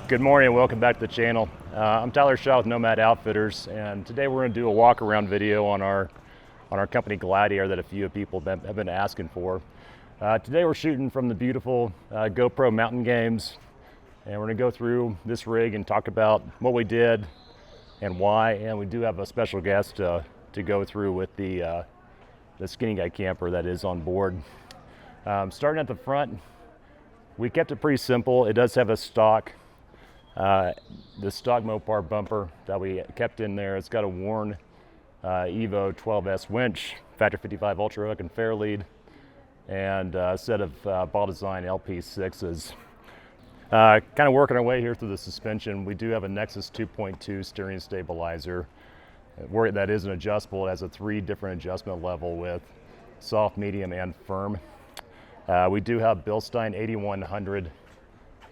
Good morning and welcome back to the channel. I'm Tyler Shaw with Nomad Outfitters, and today we're going to do a walk around video on our company Gladiator that a few people have been asking for. Today we're shooting from the beautiful GoPro mountain games, and we're going to go through this rig and talk about what we did and why, and we do have a special guest to go through with the skinny guy camper that is on board. Starting at the front, we kept it pretty simple. It does have a stock the stock Mopar bumper that we kept in there. It's got a worn Evo 12S winch, Factor55 Ultrahook and Fairlead, and a set of Baja Designs LP6s. Kind of working our way here through the suspension. We do have a Nexus 2.2 steering stabilizer. That is an adjustable. It has a 3 different adjustment level with soft, medium, and firm. We do have Bilstein 8100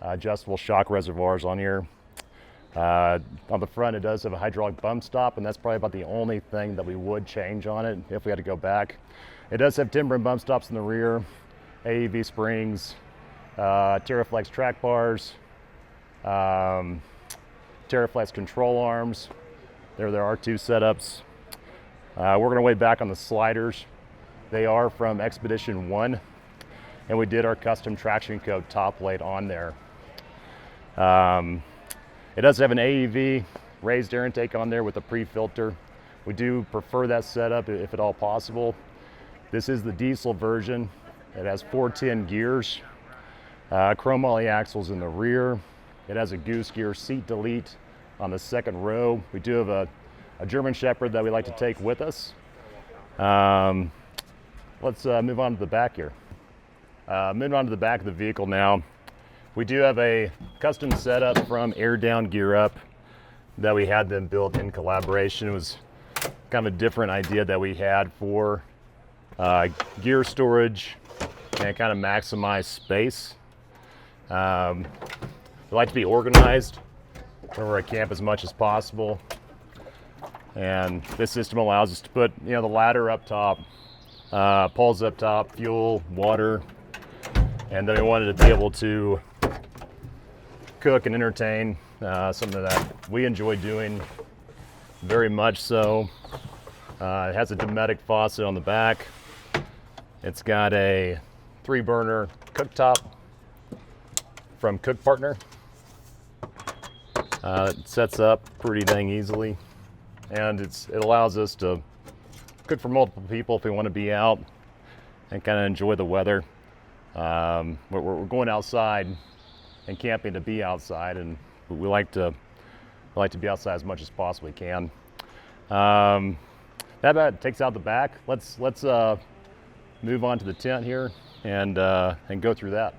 adjustable shock reservoirs on here. On the front, it does have a hydraulic bump stop, and that's probably about the only thing that we would change on it if we had to go back. It does have Timbren bump stops in the rear, AEV springs, Teraflex track bars, Teraflex control arms. There are 2 setups. Working our way back on the sliders. They are from Expedition 1, and we did our custom traction code top plate on there. It does have an AEV raised air intake on there with a pre-filter. We do prefer that setup if at all possible. This is the diesel version. It has 410 gears, chrome moly axles in the rear. It has a Goose Gear seat delete on the second row. We do have a German Shepherd that we like to take with us. Let's move on to the back here. Moving on to the back of the vehicle now. We do have a custom setup from Air Down Gear Up that we had them built in collaboration. It was kind of a different idea that we had for gear storage and kind of maximize space. We like to be organized wherever I camp as much as possible. And this system allows us to put, the ladder up top, poles up top, fuel, water, and then we wanted to be able to cook and entertain, something that we enjoy doing very much so. It has a Dometic faucet on the back. It's got a 3-burner cooktop from Cook Partner. It sets up pretty dang easily, and it allows us to cook for multiple people if we want to be out and kind of enjoy the weather. We're going outside and camping to be outside, and we like to be outside as much as possibly can. That about takes out the back. Let's move on to the tent here and go through that.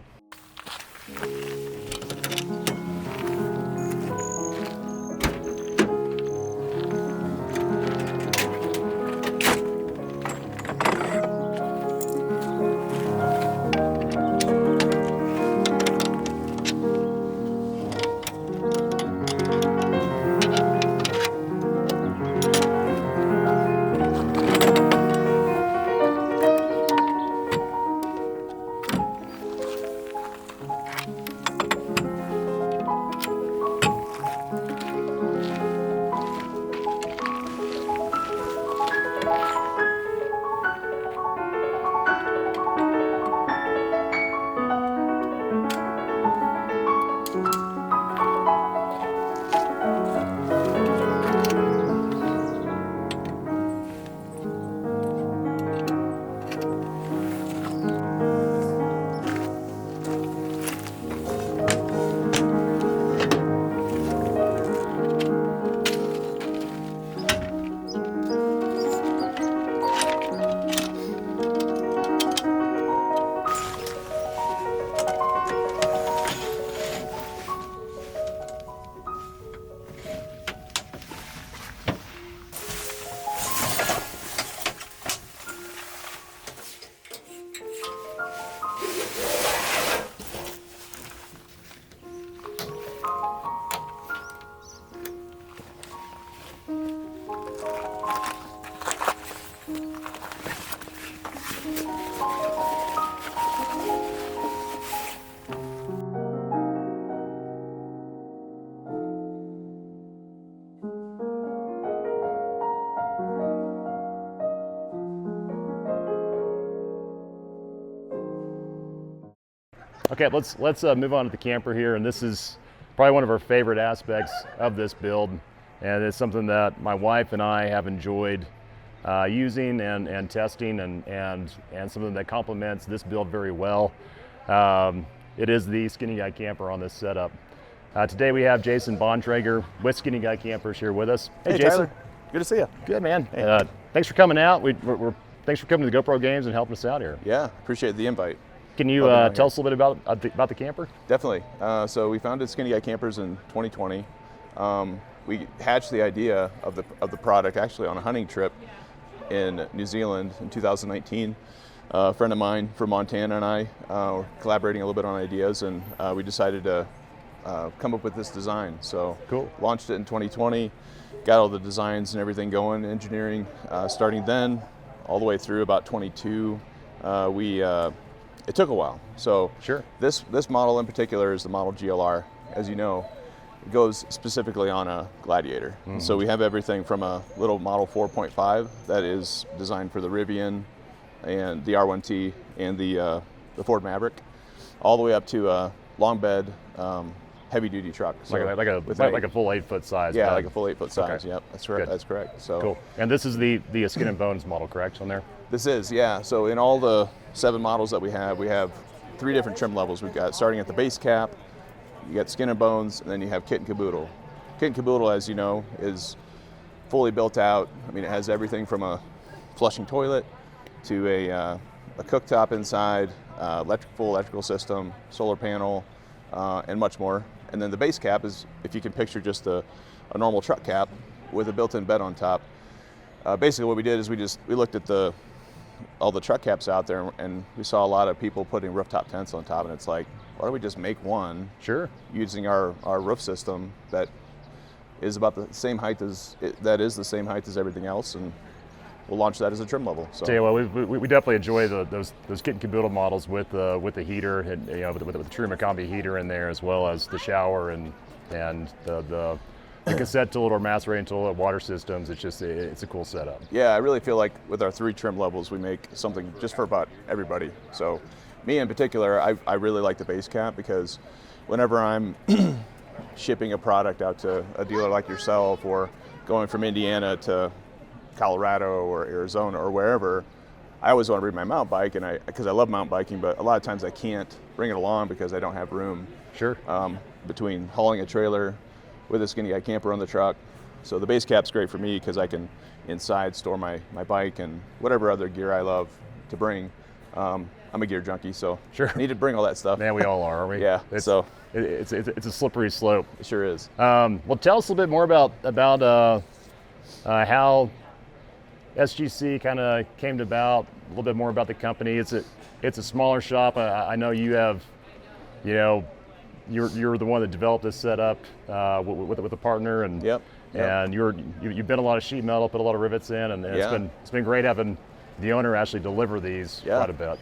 Okay, let's move on to the camper here, and this is probably one of our favorite aspects of this build, and it's something that my wife and I have enjoyed using and testing, and something that complements this build very well. It is the Skinny Guy camper on this setup. Today we have Jason Bontrager with Skinny Guy Campers here with us. Hey Jason. Tyler, good to see you. Good, man. Hey. Thanks for coming out. Thanks for coming to the GoPro Games and helping us out here. Yeah, appreciate the invite. Can you tell us a little bit about the camper? Definitely. So we founded Skinny Guy Campers in 2020. We hatched the idea of the product actually on a hunting trip in New Zealand in 2019. A friend of mine from Montana and I were collaborating a little bit on ideas, and we decided to come up with this design. So cool. Launched it in 2020, got all the designs and everything going, engineering, starting then all the way through about 22. It took a while. So sure. This model in particular is the model GLR. As you know, it goes specifically on a Gladiator. Mm-hmm. So we have everything from a little model 4.5 that is designed for the Rivian and the R1T and the Ford Maverick, all the way up to a long bed, heavy duty truck. So like a full 8-foot size. Yeah, bed. like a full 8-foot size. Okay. Yep, that's right. Good. That's correct. So cool. And this is the Skin and Bones model, correct, on there? This is, yeah. So in all the 7 models that we have 3 different trim levels. We've got starting at the base cap, you got Skin and Bones, and then you have Kit and Caboodle. Kit and Caboodle, as you know, is fully built out. I mean, it has everything from a flushing toilet to a cooktop inside, full electrical system, solar panel, and much more. And then the base cap is, if you can picture just a normal truck cap with a built-in bed on top. Basically what we did is we looked at all the truck caps out there, and we saw a lot of people putting rooftop tents on top, and it's like, why don't we just make one? Sure. Using our roof system that is about the same height as everything else, and we'll launch that as a trim level. So yeah, well, we definitely enjoy those Kit and Caboodle models with the heater, and with the true Macombi heater in there, as well as the shower and the cassette tilt or macerating tilt water systems. It's a cool setup. Yeah, I really feel like with our 3 trim levels, we make something just for about everybody. So me in particular, I really like the base cap, because whenever I'm shipping a product out to a dealer like yourself, or going from Indiana to Colorado or Arizona or wherever, I always want to bring my mountain bike, because I love mountain biking, but a lot of times I can't bring it along because I don't have room. Sure. Between hauling a trailer with a Skinny Guy camper on the truck. So the base cap's great for me because I can inside store my bike and whatever other gear I love to bring. I'm a gear junkie, so sure. I need to bring all that stuff. Man, we all are, aren't we? Yeah. It's a slippery slope. It sure is. Well, tell us a little bit more about how SGC kind of came about. A little bit more about the company. It's a smaller shop. I know you have, you're the one that developed this setup with a partner, and yep. And you've been a lot of sheet metal, put a lot of rivets in, and it's been great having the owner actually deliver these quite a bit.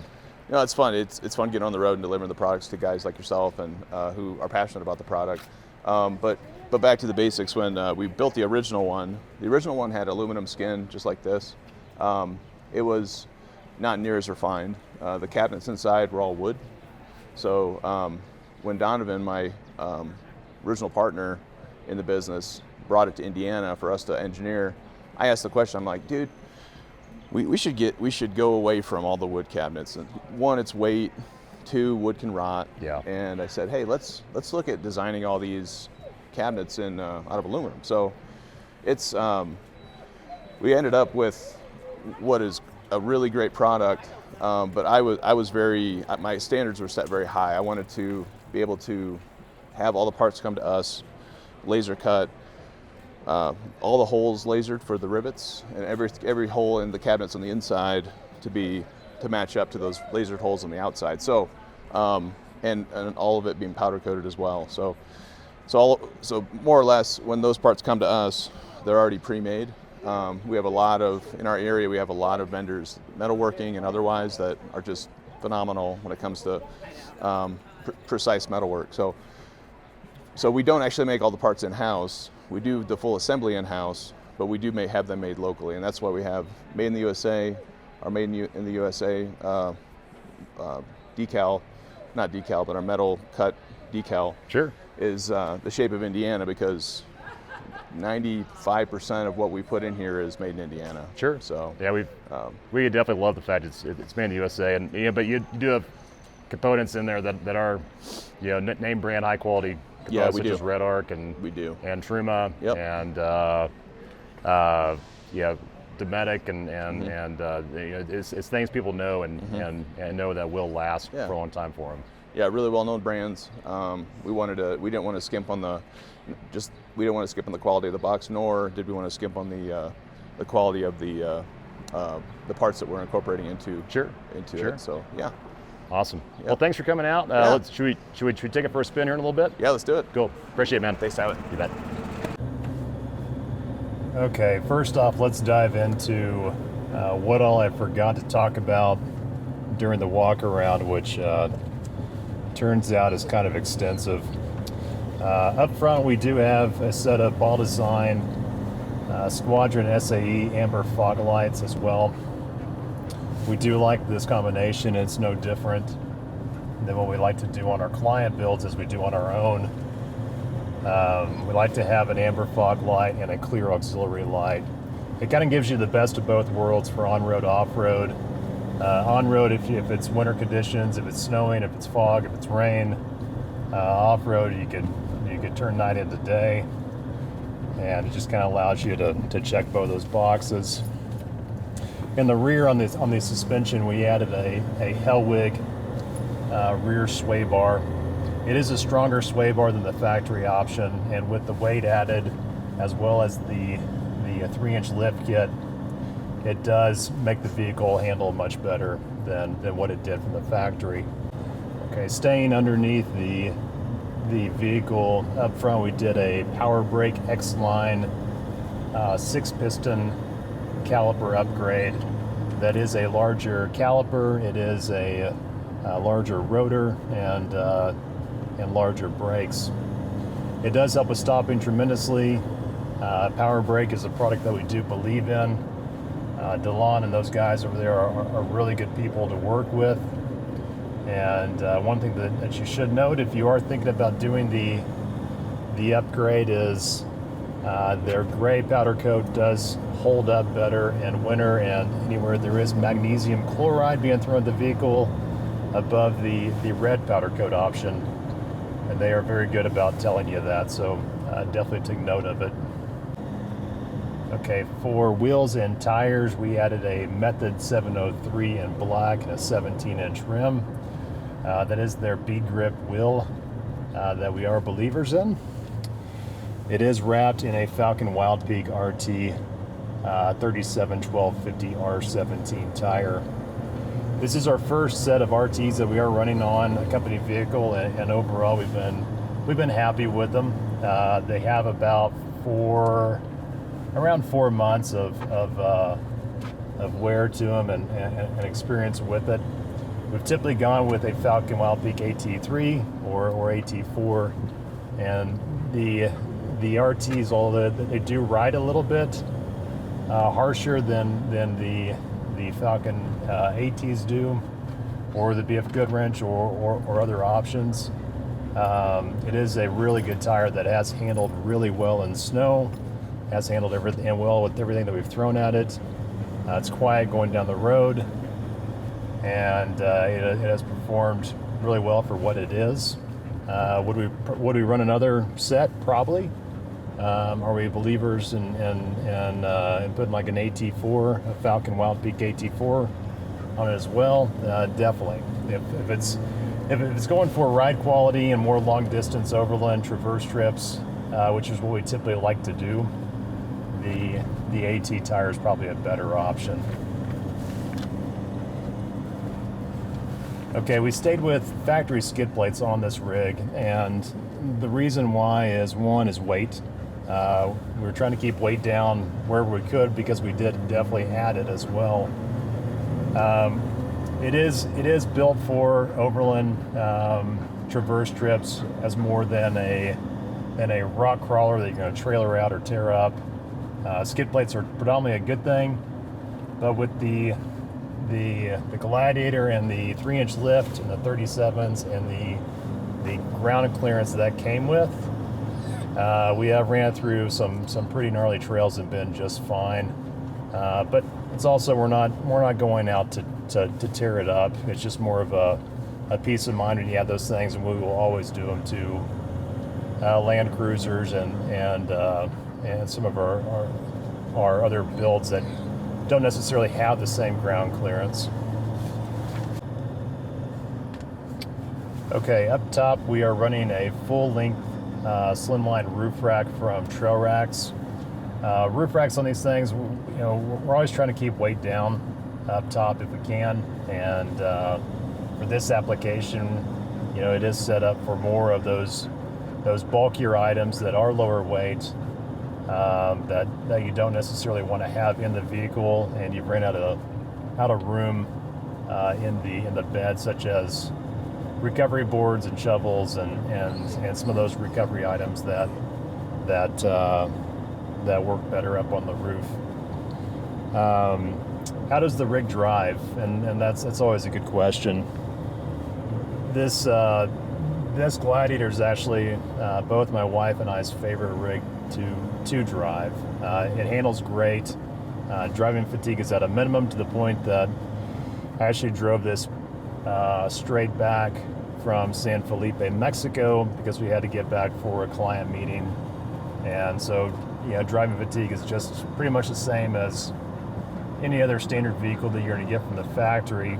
It's fun. It's fun getting on the road and delivering the products to guys like yourself and who are passionate about the product. But back to the basics. When we built the original one had aluminum skin just like this. It was not near as refined. The cabinets inside were all wood. So when Donovan, my original partner in the business, brought it to Indiana for us to engineer, I asked the question. I'm like, dude, we should go away from all the wood cabinets. And 1, it's weight. 2, wood can rot. Yeah. And I said, hey, let's look at designing all these cabinets out of aluminum. So it's we ended up with what is a really great product. But I was my standards were set very high. I wanted to be able to have all the parts come to us, laser cut, all the holes lasered for the rivets, and every hole in the cabinets on the inside to match up to those lasered holes on the outside. So, and all of it being powder coated as well. So more or less, when those parts come to us, they're already pre-made. We have in our area, we have a lot of vendors, metalworking and otherwise, that are just phenomenal when it comes to precise metalwork. So we don't actually make all the parts in-house. We do the full assembly in-house, but we do have them made locally, and that's why we have Made in the USA, our Made in the USA decal not decal, but our metal cut decal Sure. is the shape of Indiana, because 95% of what we put in here is made in Indiana. Sure. So yeah, we definitely love the fact it's made in the USA, and but you do have components in there that are, name brand high quality components, such as Redarc and Truma, yep. and Dometic and it's things people know and know that will last for a long time for them. Yeah, really well-known brands. We didn't want to skimp on the quality of the box, nor did we want to skimp on the quality of the parts that we're incorporating into it. So yeah. Awesome. Yep. Well, thanks for coming out. Should we take it for a spin here in a little bit? Yeah, let's do it. Cool. Appreciate it, man. Thanks, Tyler. You bet. Okay, first off, let's dive into what all I forgot to talk about during the walk around, which turns out is kind of extensive. Up front, we do have a set of Baja Design Squadron SAE amber fog lights as well. We do like this combination. It's no different than what we like to do on our client builds as we do on our own. We like to have an amber fog light and a clear auxiliary light. It kind of gives you the best of both worlds for on-road, off-road. On-road, if it's winter conditions, if it's snowing, if it's fog, if it's rain. Off-road, you could turn night into day, and it just kind of allows you to check both those boxes. In the rear on the suspension, we added a Hellwig rear sway bar. It is a stronger sway bar than the factory option, and with the weight added, as well as the 3-inch lift kit, it does make the vehicle handle much better than what it did from the factory. Okay, staying underneath the vehicle, up front we did a Power Brake X-Line 6-piston caliper upgrade. That is a larger caliper, it is a larger rotor, and larger brakes. It does help with stopping tremendously. Power Brake is a product that we do believe in. DeLon and those guys over there are really good people to work with. And one thing that you should note if you are thinking about doing the upgrade is their gray powder coat does hold up better in winter, and anywhere there is magnesium chloride being thrown at the vehicle above the red powder coat option. And they are very good about telling you that, so definitely take note of it. Okay, for wheels and tires, we added a Method 703 in black and a 17-inch rim. That is their bead grip wheel that we are believers in. It is wrapped in a Falken Wildpeak RT 37-12-50 R17 tire. This is our first set of RTs that we are running on a company vehicle, and overall we've been happy with them. They have about around 4 months of wear to them and experience with it. We've typically gone with a Falken Wildpeak AT3 or AT4, and the RTs, although they do ride a little bit harsher than the Falken ATs do, or the BF Goodwrench or other options. It is a really good tire that has handled really well in snow, has handled everything well with everything that we've thrown at it. It's quiet going down the road, and it has performed really well for what it is. Would we run another set? Probably. Are we believers in putting like an AT4, a Falken Wildpeak AT4 on it as well? Definitely. If it's going for ride quality and more long distance overland traverse trips, which is what we typically like to do, the AT tire is probably a better option. Okay, we stayed with factory skid plates on this rig, and the reason why is, one is weight. We were trying to keep weight down wherever we could because we did definitely add it as well. It is built for overland traverse trips as more than a rock crawler that you're going to trailer out or tear up. Skid plates are predominantly a good thing, but with the the Gladiator and the 3-inch lift and the 37s and the ground clearance that came with. We have ran through some pretty gnarly trails and been just fine. But it's also we're not going out to tear it up. It's just more of a peace of mind when you have those things, and we will always do them to Land Cruisers and some of our other builds that don't necessarily have the same ground clearance. Okay, up top we are running a full-length slimline roof rack from Trailrax. Roof racks on these things, we're always trying to keep weight down up top if we can, and for this application, it is set up for more of those bulkier items that are lower weight, that you don't necessarily want to have in the vehicle, and you've ran out of room in the bed, such as recovery boards and shovels and some of those recovery items that work better up on the roof. How does the rig drive? And that's always a good question. This Gladiator is actually both my wife and I's favorite rig to drive. It handles great. Driving fatigue is at a minimum, to the point that I actually drove this straight back from San Felipe, Mexico, because we had to get back for a client meeting. And so, driving fatigue is just pretty much the same as any other standard vehicle that you're going to get from the factory.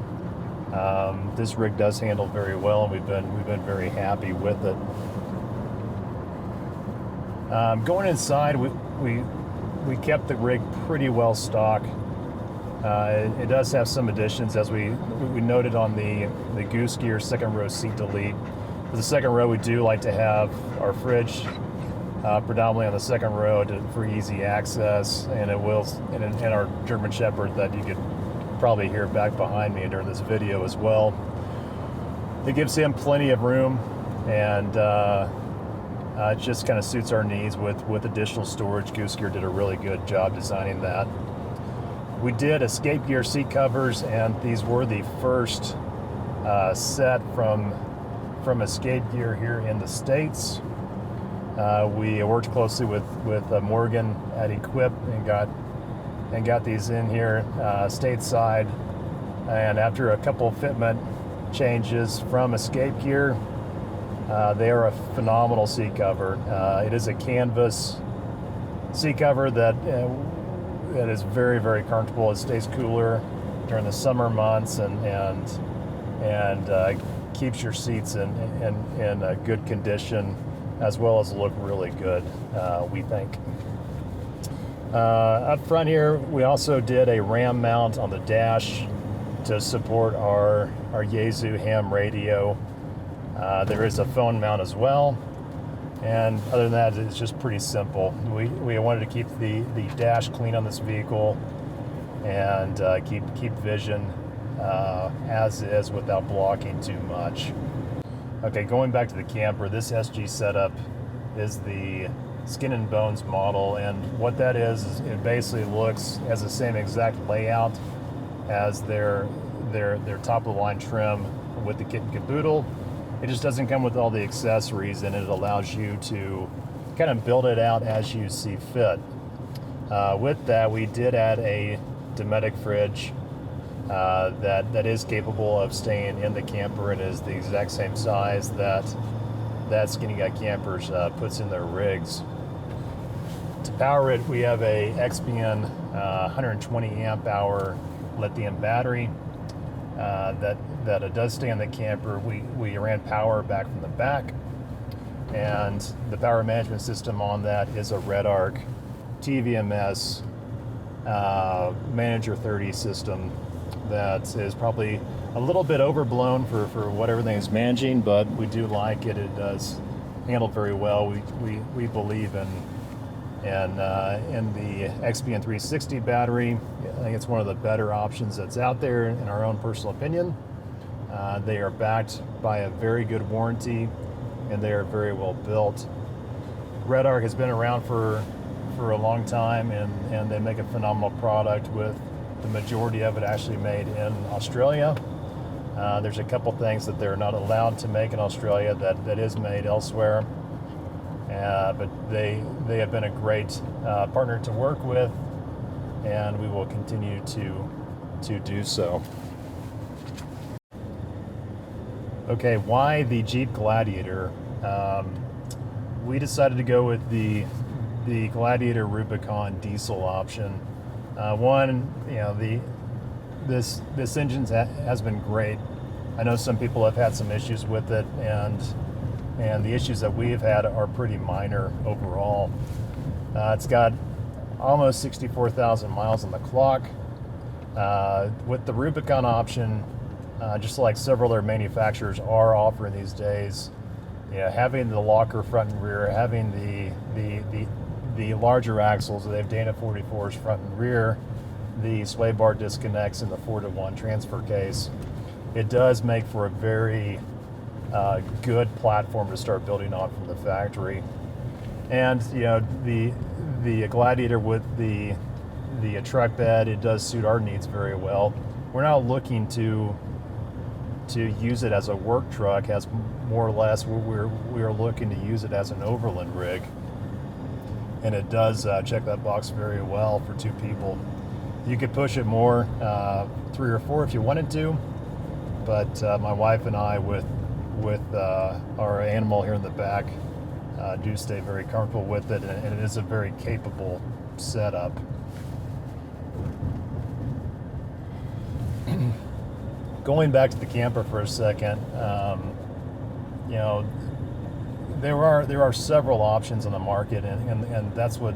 This rig does handle very well, and we've been very happy with it. Going inside, we kept the rig pretty well stocked. It does have some additions, as we noted on the Goose Gear second row seat delete. For the second row, we do like to have our fridge predominantly on the second row for easy access, and our German Shepherd that you could probably hear back behind me during this video as well. It gives him plenty of room, and it just kind of suits our needs with additional storage. Goose Gear did a really good job designing that. We did Escape Gear seat covers, and these were the first set from Escape Gear here in the States. We worked closely with Morgan at Equip and got these in here stateside. And after a couple of fitment changes from Escape Gear, they are a phenomenal seat cover. It is a canvas seat cover that is very, very comfortable. It stays cooler during the summer months and keeps your seats in a good condition, as well as look really good, we think. Up front here, we also did a RAM mount on the dash to support our Yaesu ham radio. There is a phone mount as well. And other than that, it's just pretty simple. We wanted to keep the dash clean on this vehicle and keep vision as is without blocking too much. Okay, going back to the camper, this SG setup is the Skin and Bones model, and what that is it basically looks as the same exact layout as their top of the line trim with the kit and caboodle. It just doesn't come with all the accessories, and it allows you to kind of build it out as you see fit. With that, we did add a Dometic fridge that is capable of staying in the camper and is the exact same size that Skinny Guy Campers puts in their rigs. To power it, we have a XPN 120 amp hour lithium battery that it does stay in the camper. We ran power back from the back, and the power management system on that is a Redarc TVMS Manager 30 system that is probably a little bit overblown for what everything is managing, but we do like it. It does handle very well. We believe in the XPN 360 battery. I think it's one of the better options that's out there in our own personal opinion. They are backed by a very good warranty, and they are very well built. Redarc has been around for a long time, and they make a phenomenal product with the majority of it actually made in Australia. There's a couple things that they're not allowed to make in Australia that is made elsewhere. But they have been a great partner to work with, and we will continue to do so. Okay, why the Jeep Gladiator? We decided to go with the Gladiator Rubicon diesel option. One, you know, this engine has been great. I know some people have had some issues with it, and the issues that we've had are pretty minor overall. It's got almost 64,000 miles on the clock. With the Rubicon option, just like several other manufacturers are offering these days, you know, having the locker front and rear, having the larger axles, they have Dana 44s front and rear, the sway bar disconnects, and the 4-to-1 transfer case, it does make for a very good platform to start building on from the factory. And you know, the Gladiator with the truck bed, it does suit our needs very well. We're not looking to use it as a work truck, as more or less we are looking to use it as an overland rig, and it does check that box very well for 2 people. You could push it more, 3 or 4 if you wanted to, but my wife and I, with our animal here in the back, do stay very comfortable with it, and it is a very capable setup. Going back to the camper for a second, you know, there are several options on the market, and that's what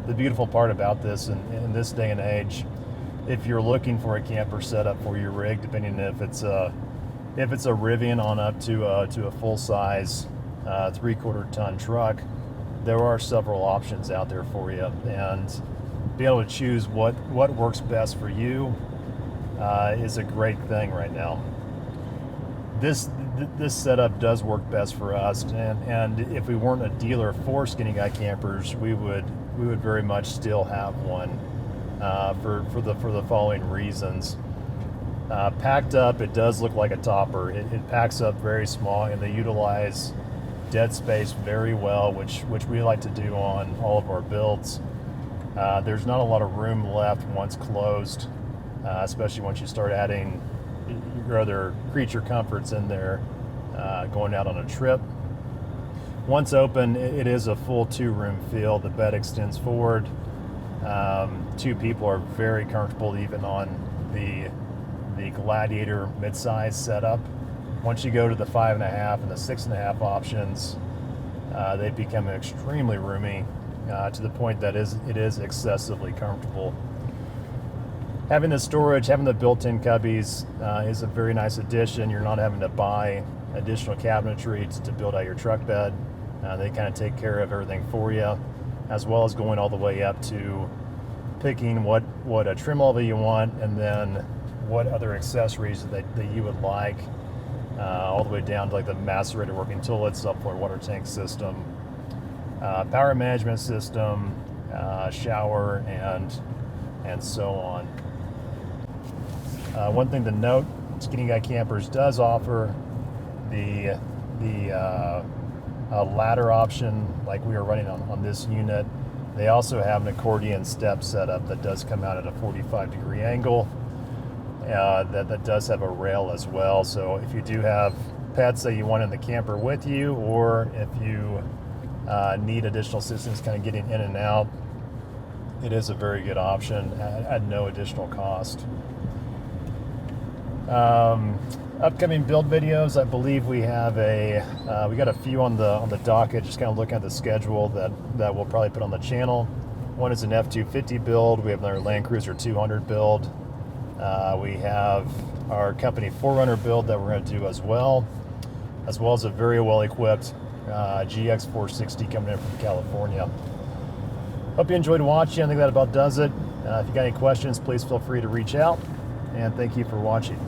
the beautiful part about this in this day and age. If you're looking for a camper setup for your rig, depending if it's a Rivian on up to a full size 3/4 ton truck, there are several options out there for you, and being able to choose what works best for you is a great thing right now. This setup does work best for us, and if we weren't a dealer for Skinny Guy Campers, we would very much still have one for the following reasons. Packed up, it does look like a topper. It packs up very small, and they utilize dead space very well, which we like to do on all of our builds. There's not a lot of room left once closed, especially once you start adding your other creature comforts in there, going out on a trip. Once open, it is a full 2-room feel. The bed extends forward. 2 people are very comfortable even on the Gladiator midsize setup. Once you go to the 5.5 and the 6.5 options, they become extremely roomy, to the point that it is excessively comfortable. Having the storage, having the built-in cubbies is a very nice addition. You're not having to buy additional cabinetry to build out your truck bed. They kind of take care of everything for you, as well as going all the way up to picking what a trim level you want, and then what other accessories that you would like, all the way down to like the macerator working toilet, subfloor water tank system, power management system, shower, and so on. One thing to note, Skinny Guy Campers does offer the ladder option like we are running on this unit. They also have an accordion step setup that does come out at a 45-degree angle. That does have a rail as well. So if you do have pets that you want in the camper with you, or if you need additional assistance kind of getting in and out, it is a very good option at no additional cost. Upcoming build videos, I believe we have we got a few on the docket, just kind of looking at the schedule that we'll probably put on the channel. One is an F-250 build. We have another Land Cruiser 200 build. We have our company 4Runner build that we're going to do as well as a very well-equipped GX 460 coming in from California. Hope you enjoyed watching. I think that about does it. If you got any questions, please feel free to reach out, and thank you for watching.